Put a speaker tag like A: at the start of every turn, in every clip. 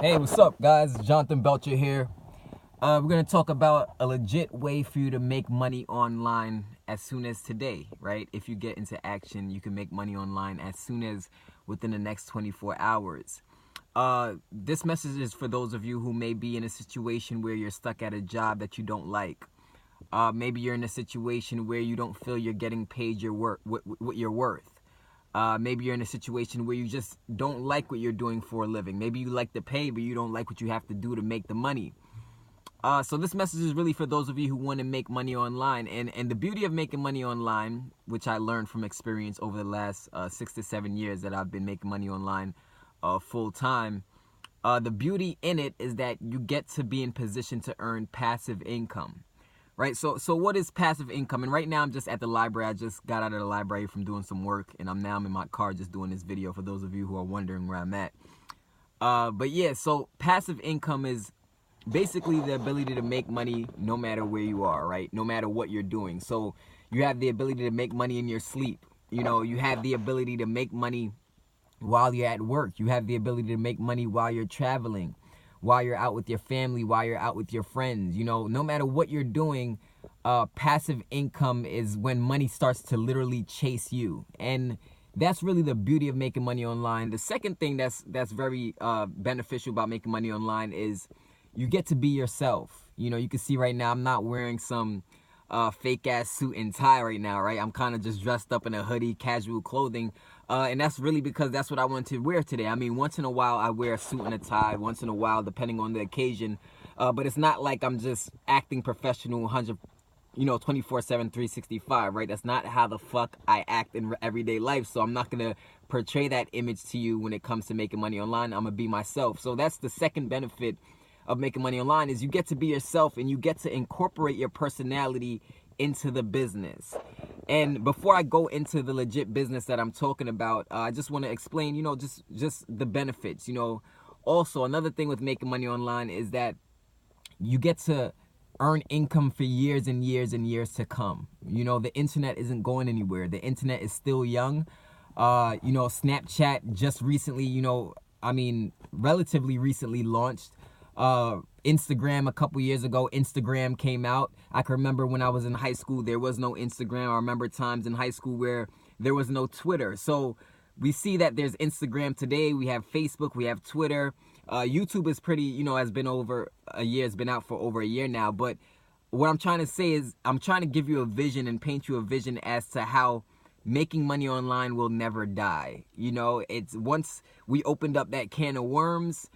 A: Hey, what's up, guys? Jonathan Belcher here. We're going to talk about a legit way for you to make money online as soon as today, right? If you get into action, you can make money online as soon as within the next 24 hours. This message is for those of you who may be in a situation where you're stuck at a job that you don't like. Maybe you're in a situation where you don't feel you're getting paid your work, what you're worth. Maybe you're in a situation where you just don't like what you're doing for a living. Maybe you like the pay, but you don't like what you have to do to make the money. So this message is really for those of you who want to make money online. And the beauty of making money online, which I learned from experience over the last 6 to 7 years that I've been making money online full time, the beauty in it is that you get to be in position to earn passive income. Right, so what is passive income? And right now I'm just at the library. I just got out of the library from doing some work, and I'm in my car just doing this video for those of you who are wondering where I'm at. But yeah, so passive income is basically the ability to make money no matter where you are, right? No matter what you're doing. So you have the ability to make money in your sleep. You know, you have the ability to make money while you're at work. You have the ability to make money while you're traveling, while you're out with your family, while you're out with your friends. You know, no matter what you're doing, passive income is when money starts to literally chase you. And that's really the beauty of making money online. The second thing that's very beneficial about making money online is you get to be yourself. You know, you can see right now I'm not wearing some fake ass suit and tie right now, right? I'm kind of just dressed up in a hoodie, casual clothing. And that's really because that's what I wanted to wear today. I mean, once in a while I wear a suit and a tie, once in a while, depending on the occasion. But it's not like I'm just acting professional 24/7, 365, right? That's not how the fuck I act in everyday life. So I'm not going to portray that image to you when it comes to making money online. I'm going to be myself. So that's the second benefit of making money online, is you get to be yourself and you get to incorporate your personality into the business. And before I go into the legit business that I'm talking about, I just want to explain, just the benefits. Also, another thing with making money online is that you get to earn income for years and years and years to come. The internet isn't going anywhere. The internet is still young. Snapchat just recently, relatively recently launched. Instagram a couple years ago, Instagram came out. I can remember when I was in high school, there was no Instagram. I remember times in high school where there was no Twitter. So we see that there's Instagram today. We have Facebook, we have Twitter. YouTube is pretty, has been over a year. It's been out for over a year now. But what I'm trying to say is I'm trying to give you a vision and paint you a vision as to how making money online will never die. It's once we opened up that can of worms,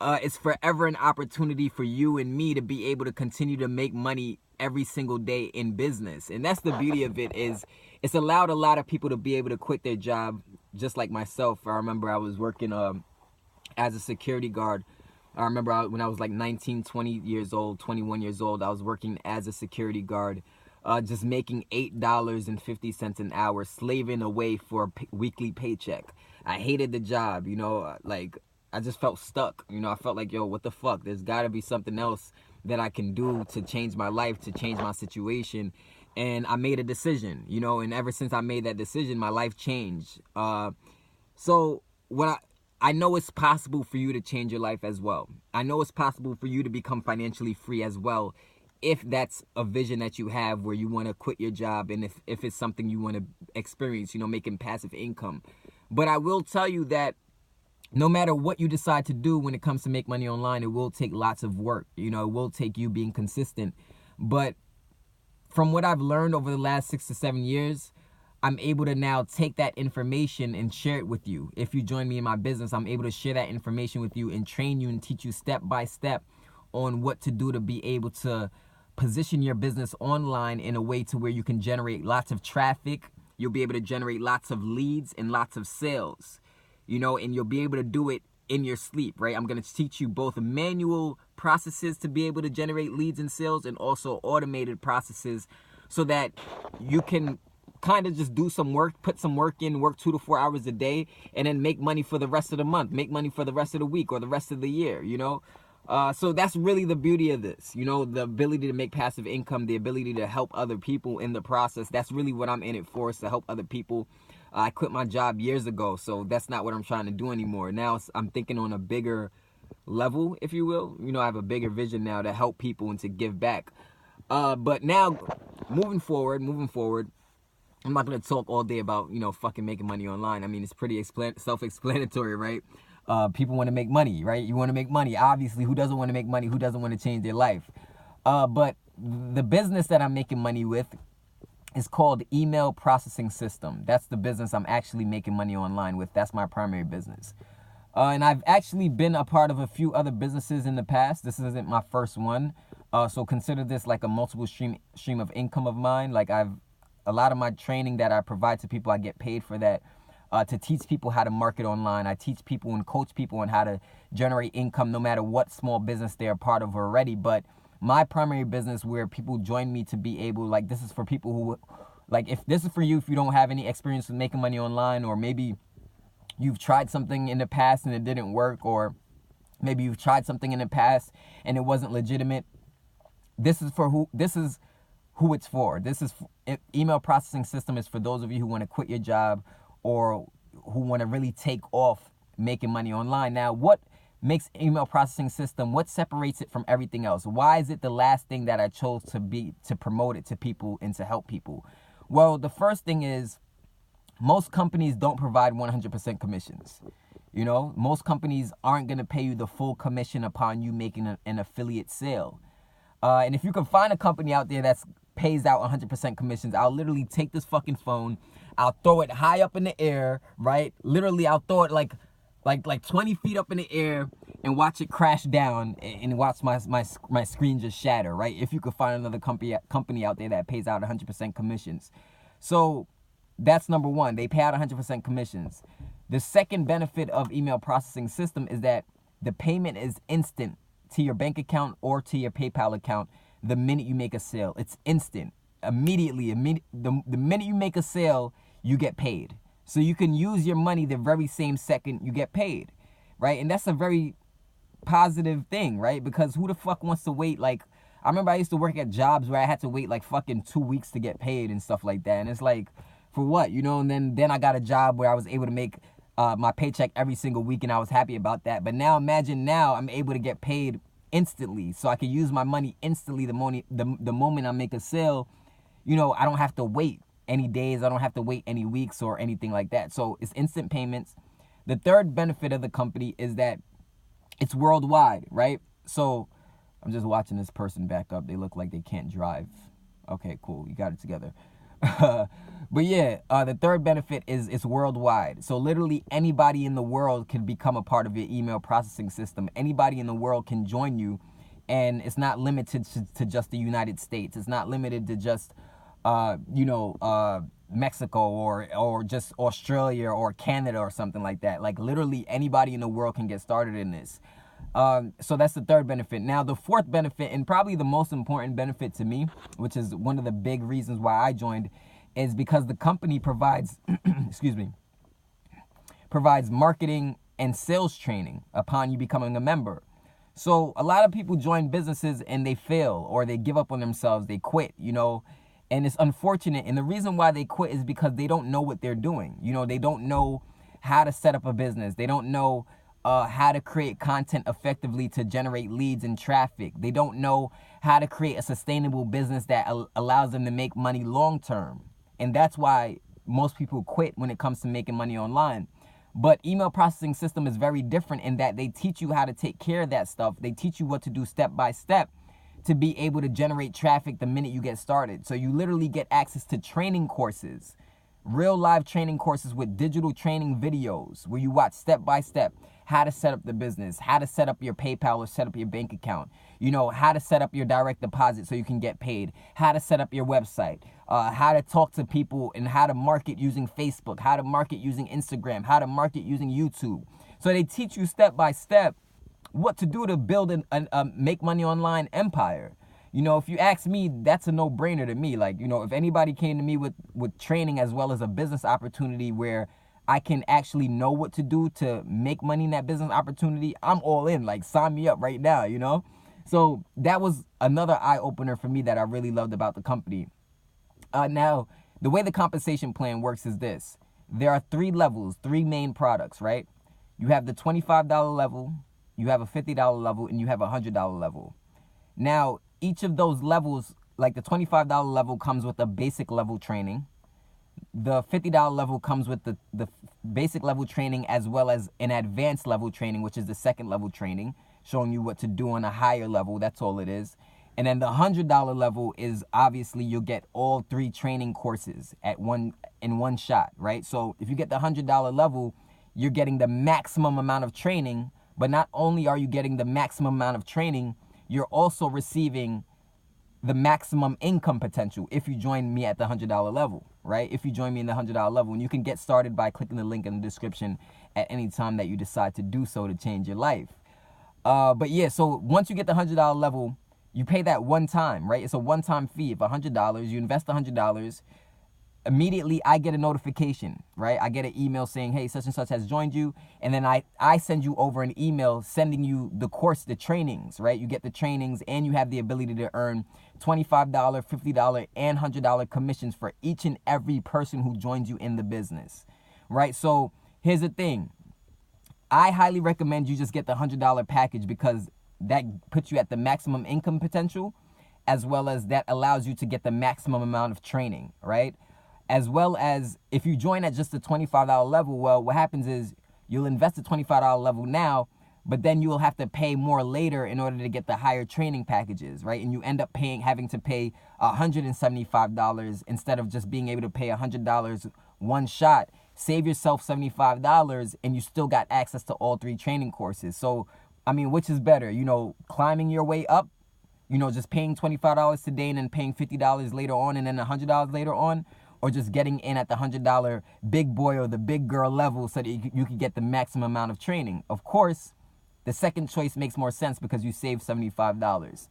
A: it's forever an opportunity for you and me to be able to continue to make money every single day in business. And that's the beauty of it, is it's allowed a lot of people to be able to quit their job, just like myself. I remember I was working as a security guard. I remember when I was like 19, 20 years old, 21 years old, I was working as a security guard, just making $8.50 an hour, slaving away for a weekly paycheck. I hated the job, I just felt stuck. I felt like, yo, what the fuck? There's got to be something else that I can do to change my life, to change my situation. And I made a decision, and ever since I made that decision, my life changed. So I know it's possible for you to change your life as well. I know it's possible for you to become financially free as well, if that's a vision that you have where you want to quit your job, and if it's something you want to experience, making passive income. But I will tell you that no matter what you decide to do when it comes to make money online, it will take lots of work. It will take you being consistent. But from what I've learned over the last 6 to 7 years, I'm able to now take that information and share it with you. If you join me in my business, I'm able to share that information with you and train you and teach you step by step on what to do to be able to position your business online in a way to where you can generate lots of traffic. You'll be able to generate lots of leads and lots of sales. And you'll be able to do it in your sleep, right? I'm going to teach you both manual processes to be able to generate leads and sales, and also automated processes so that you can kind of just do some work, put some work in, work 2 to 4 hours a day, and then make money for the rest of the month, make money for the rest of the week or the rest of the year, So that's really the beauty of this, the ability to make passive income, the ability to help other people in the process. That's really what I'm in it for, is to help other people. I quit my job years ago, so that's not what I'm trying to do anymore. Now I'm thinking on a bigger level, if you will. You know, I have a bigger vision now to help people and to give back. But now, moving forward, I'm not gonna talk all day about, you know, fucking making money online. I mean, it's pretty self-explanatory, right? People want to make money, right? You want to make money. Obviously, who doesn't want to make money? Who doesn't want to change their life? But the business that I'm making money with is called email processing system. That's the business I'm actually making money online with. That's my primary business. And I've actually been a part of a few other businesses in the past. This isn't my first one. So consider this like a multiple stream of income of mine. Like a lot of my training that I provide to people, I get paid for that. To teach people how to market online. I teach people and coach people on how to generate income no matter what small business they're a part of already. But my primary business where people join me to be able, like, this is for people who, like, if this is for you, if you don't have any experience with making money online, or maybe you've tried something in the past and it didn't work, or maybe you've tried something in the past and it wasn't legitimate. This is who it's for. Email processing system is for those of you who want to quit your job or who want to really take off making money online. Now, what makes email processing system, what separates it from everything else? Why is it the last thing that I chose to promote it to people and to help people? Well, the first thing is most companies don't provide 100% commissions. You know, most companies aren't going to pay you the full commission upon you making an affiliate sale. And if you can find a company out there that's pays out 100% commissions, I'll literally take this fucking phone, I'll throw it high up in the air, right? Literally, I'll throw it like 20 feet up in the air and watch it crash down and watch my screen just shatter, right? If you could find another company out there that pays out 100% commissions. So that's number one. They pay out 100% commissions. The second benefit of email processing system is that the payment is instant to your bank account or to your PayPal account the minute you make a sale. It's instant. Immediately. The minute you make a sale, you get paid. So you can use your money the very same second you get paid, right? And that's a very positive thing, right? Because who the fuck wants to wait? Like, I remember I used to work at jobs where I had to wait like fucking 2 weeks to get paid and stuff like that. And it's like, for what, you know? And then I got a job where I was able to make my paycheck every single week, and I was happy about that. But now imagine now I'm able to get paid instantly, so I can use my money instantly the moment I make a sale. You know, I don't have to wait any days, I don't have to wait any weeks or anything like that. So it's instant payments. The third benefit of the company is that it's worldwide, right? So I'm just watching this person back up. They look like they can't drive. Okay, cool, you got it together. But yeah, the third benefit is it's worldwide. So literally anybody in the world can become a part of your email processing system. Anybody in the world can join you, and it's not limited to just the United States. It's not limited to just Mexico or just Australia or Canada or something like that. Like literally anybody in the world can get started in this. So that's the third benefit. Now the fourth benefit, and probably the most important benefit to me, which is one of the big reasons why I joined, is because the company provides provides marketing and sales training upon you becoming a member. So a lot of people join businesses and they fail, or they give up on themselves, they quit, you know, and it's unfortunate. And the reason why they quit is because they don't know what they're doing. You know, they don't know how to set up a business. They don't know how to create content effectively to generate leads and traffic. They don't know how to create a sustainable business that allows them to make money long term. And that's why most people quit when it comes to making money online. But email processing system is very different in that they teach you how to take care of that stuff. They teach you what to do step by step to be able to generate traffic the minute you get started. So you literally get access to training courses, real live training courses with digital training videos where you watch step by step how to set up the business, how to set up your PayPal or set up your bank account, you know, how to set up your direct deposit so you can get paid, how to set up your website, how to talk to people and how to market using Facebook, how to market using Instagram, how to market using YouTube. So they teach you step by step what to do to build a make money online empire. You know, if you ask me, that's a no-brainer to me. Like, you know, if anybody came to me with training as well as a business opportunity where I can actually know what to do to make money in that business opportunity, I'm all in. Like, sign me up right now, you know? So that was another eye-opener for me that I really loved about the company. Now, the way the compensation plan works is this. There are 3 levels, 3 main products, right? You have the $25 level, you have a $50 level, and you have a $100 level. Now, each of those levels, like the $25 level comes with a basic level training. The $50 level comes with the basic level training as well as an advanced level training, which is the second level training, showing you what to do on a higher level. That's all it is. And then the $100 level is obviously you'll get all 3 training courses in one shot, right? So if you get the $100 level, you're getting the maximum amount of training, but not only are you getting the maximum amount of training, you're also receiving the maximum income potential if you join me at the $100 level, right? If you join me in the $100 level, and you can get started by clicking the link in the description at any time that you decide to do so to change your life. But yeah, so once you get the $100 level, you pay that one time, right? It's a one-time fee of $100. You invest $100. Immediately, I get a notification, right? I get an email saying, hey, such and such has joined you. And then I send you over an email sending you the course, the trainings, right? You get the trainings, and you have the ability to earn $25, $50, and $100 commissions for each and every person who joins you in the business, right? So here's the thing. I highly recommend you just get the $100 package because that puts you at the maximum income potential, as well as that allows you to get the maximum amount of training, right? As well as if you join at just the $25 level, well, what happens is you'll invest the $25 level now, but then you will have to pay more later in order to get the higher training packages, right? And you end up having to pay $175 instead of just being able to pay $100 one shot. Save yourself $75 and you still got access to all 3 training courses. So, I mean, which is better, climbing your way up, just paying $25 today and then paying $50 later on and then $100 later on, or just getting in at the $100 big boy or the big girl level so that you can get the maximum amount of training. Of course, the second choice makes more sense because you save $75.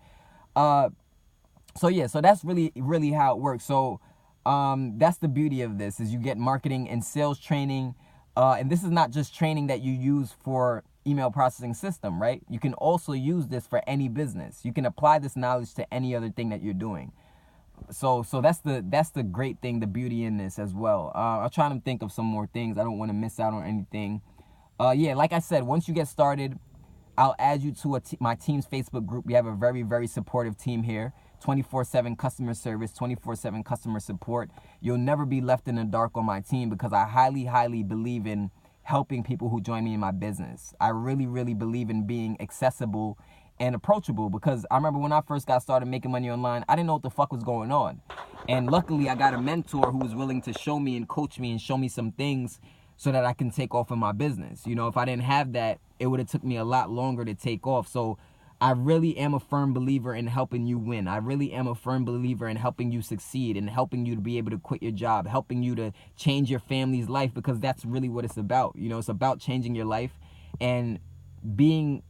A: So that's really how it works. So that's the beauty of this, is you get marketing and sales training. And this is not just training that you use for email processing system, right? You can also use this for any business. You can apply this knowledge to any other thing that you're doing. So that's the great thing, the beauty in this as well. I'll try to think of some more things. I don't want to miss out on anything. Yeah, like I said, once you get started, I'll add you to my team's Facebook group. We have a very, very supportive team here. 24/7 customer service, 24/7 customer support. You'll never be left in the dark on my team because I highly, highly believe in helping people who join me in my business. I really, really believe in being accessible and approachable, because I remember when I first got started making money online, I didn't know what the fuck was going on. And luckily, I got a mentor who was willing to show me and coach me and show me some things so that I can take off in my business. If I didn't have that, it would have took me a lot longer to take off. So I really am a firm believer in helping you win. I really am a firm believer in helping you succeed and helping you to be able to quit your job, helping you to change your family's life, because that's really what it's about. It's about changing your life and being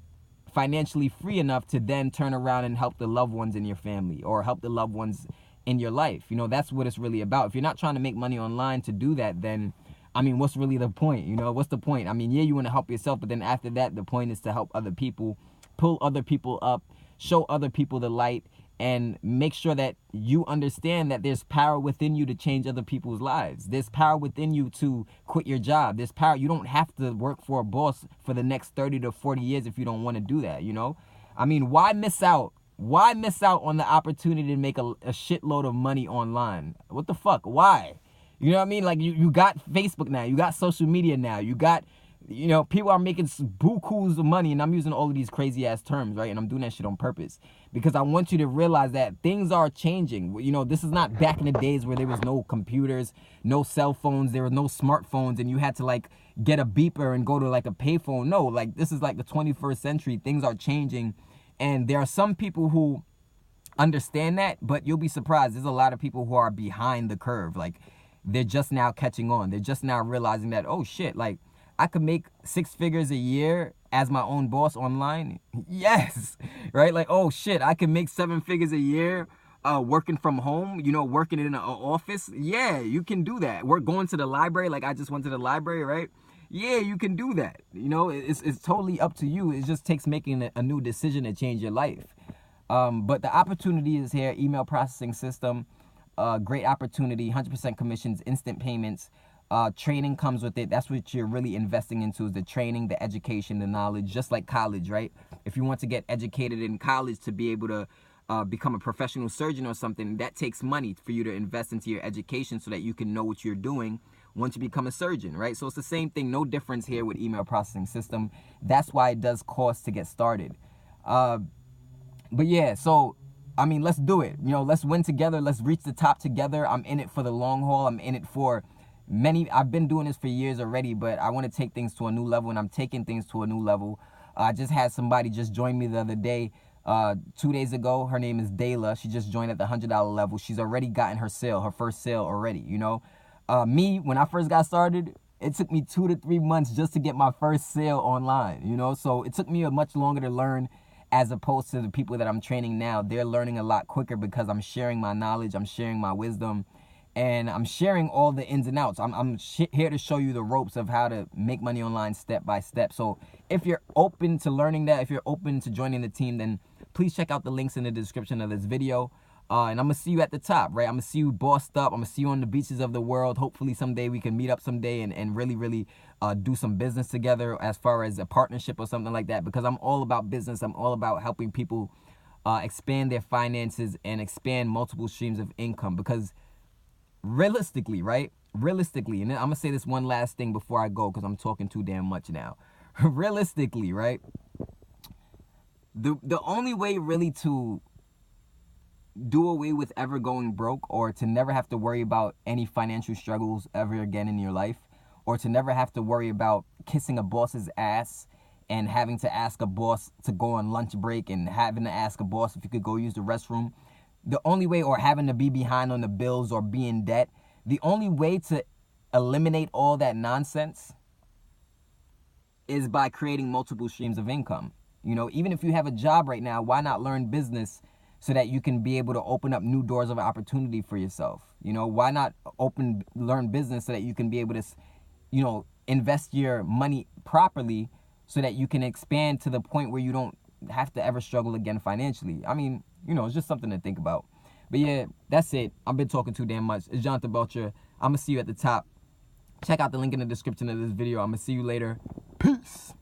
A: financially free enough to then turn around and help the loved ones in your family or help the loved ones in your life. That's what it's really about. If you're not trying to make money online to do that, then I mean, what's really the point? What's the point? I mean, yeah, you want to help yourself, but then after that, the point is to help other people, pull other people up, show other people the light, and make sure that you understand that there's power within you to change other people's lives. There's power within you to quit your job. There's power. You don't have to work for a boss for the next 30 to 40 years if you don't want to do that, I mean, why miss out? Why miss out on the opportunity to make a shitload of money online? What the fuck? Why? You know what I mean? Like, you got Facebook now. You got social media now. You got, people are making bukus of money, and I'm using all of these crazy ass terms, right? And I'm doing that shit on purpose because I want you to realize that things are changing. This is not back in the days where there was no computers, no cell phones, there were no smartphones, and you had to get a beeper and go to a payphone. No, this is the 21st century. Things are changing, and there are some people who understand that, but you'll be surprised. There's a lot of people who are behind the curve. They're just now catching on. They're just now realizing that, oh shit, I could make 6 figures a year as my own boss online. Yes, right? Oh shit, I can make 7 figures a year working from home, working in an office. Yeah, you can do that. We're going to the library. I just went to the library, right? Yeah, you can do that. It's totally up to you. It just takes making a new decision to change your life. But the opportunity is here. Email processing system. Great opportunity, 100% commissions, instant payments. Training comes with it. That's what you're really investing into, is the training, the education, the knowledge, just like college, right? If you want to get educated in college to be able to become a professional surgeon or something, that takes money for you to invest into your education so that you can know what you're doing once you become a surgeon, right? So it's the same thing, no difference here with email processing system. That's why it does cost to get started. But yeah, so I mean, let's do it. You know, let's win together. Let's reach the top together. I'm in it for the long haul. I'm in it for I've been doing this for years already, but I want to take things to a new level, and I'm taking things to a new level. I just had somebody just join me the other day, 2 days ago. Her name is Dayla. She just joined at the $100 level. She's already gotten her first sale already, you know. Me, when I first got started, it took me 2 to 3 months just to get my first sale online, you know. So it took me a much longer to learn, as opposed to the people that I'm training now. They're learning a lot quicker because I'm sharing my knowledge, I'm sharing my wisdom, and I'm sharing all the ins and outs. I'm here to show you the ropes of how to make money online step by step. So if you're open to learning that, if you're open to joining the team, then please check out the links in the description of this video. And I'm going to see you at the top, right? I'm going to see you bossed up. I'm going to see you on the beaches of the world. Hopefully someday we can meet up someday and really do some business together, as far as a partnership or something like that, because I'm all about business. I'm all about helping people expand their finances and expand multiple streams of income. Because realistically, right? Realistically, and I'm going to say this one last thing before I go, because I'm talking too damn much now. Realistically, right? The only way really to do away with ever going broke, or to never have to worry about any financial struggles ever again in your life, or to never have to worry about kissing a boss's ass and having to ask a boss to go on lunch break and having to ask a boss if you could go use the restroom, the only way, or having to be behind on the bills or be in debt, the only way to eliminate all that nonsense is by creating multiple streams of income. You know, even if you have a job right now, why not learn business so that you can be able to open up new doors of opportunity for yourself? You know, why not learn business so that you can be able to, you know, invest your money properly so that you can expand to the point where you don't have to ever struggle again financially. I mean, you know, it's just something to think about. But yeah, that's it. I've been talking too damn much. It's Jonathan Belcher. I'm going to see you at the top. Check out the link in the description of this video. I'm going to see you later. Peace.